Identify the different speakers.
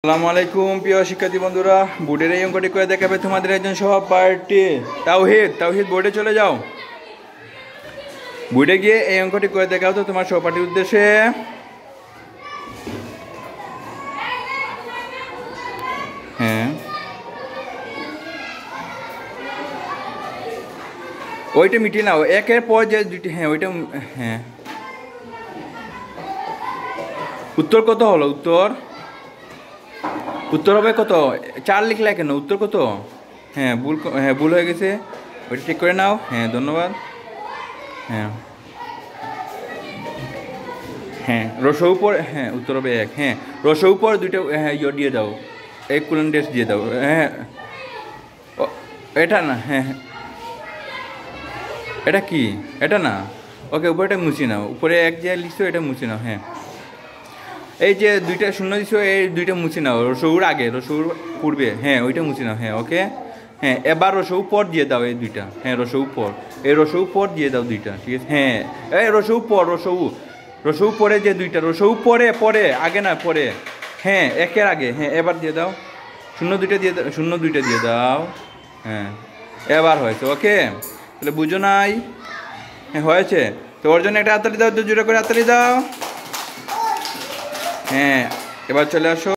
Speaker 1: আসসালামু আলাইকুম প্রিয় শিক্ষার্থী বন্ধুরা, বোর্ডের এই অঙ্কটি করে দেখাবে তোমাদের একজন সহপাঠী তাওহিদ। তাওহিদ বোর্ডে চলে যাও, বোর্ডে গিয়ে এই অঙ্কটি করে দেখাও তো তোমার সহপাঠীর উদ্দেশ্যে। হ্যাঁ, ওইটা মিটিয়ে নাও একের পর যে দুটি। হ্যাঁ ওইটা, হ্যাঁ উত্তর কত হলো? উত্তর হবে কত? 4 লিখলে কেন? উত্তর কত? হ্যাঁ ভুল হয়ে গেছে, ওইটা ঠিক করে নাও। হ্যাঁ ধন্যবাদ। হ্যাঁ হ্যাঁ রসৌ পর, হ্যাঁ উত্তর হবে 1। হ্যাঁ রসৌ পর দুইটা, হ্যাঁ দিয়ে দাও, এক কুলন টেস্ট দিয়ে দাও। হ্যাঁ এটা না, হ্যাঁ এটা কি? এটা না, ওকে উপরেটা মুছে নাও, উপরে এক যে লিখছো এটা মুছে নাও। হ্যাঁ এই যে দুইটা শূন্য দিছো, এই দুইটা মুছে নাও, রসৌর আগে রসৌর পূর্বে, হ্যাঁ ওইটা মুছে নাও। হ্যাঁ ওকে, হ্যাঁ এবার রসৌ পর দিয়ে দাও এই দুইটা। হ্যাঁ রসৌ পর, এই রসৌ পর দিয়ে দাও দুইটা, ঠিক আছে? হ্যাঁ এই রসৌ পর, রসৌ পরে যে দুইটা, রসৌ পরে পরে আগে না পরে, হ্যাঁ একের আগে। হ্যাঁ এবার দিয়ে দাও, শূন্য দুইটা দিয়ে দাও, শূন্য দুইটা দিয়ে দাও। হ্যাঁ এবার হয়েছে, ওকে তাহলে বুঝো নাই? হ্যাঁ হয়েছে, তো ওর জন্য একটা হাততালি দাও, তো জোরে করে হাততালি দাও। হ্যাঁ এবার চলে আসো।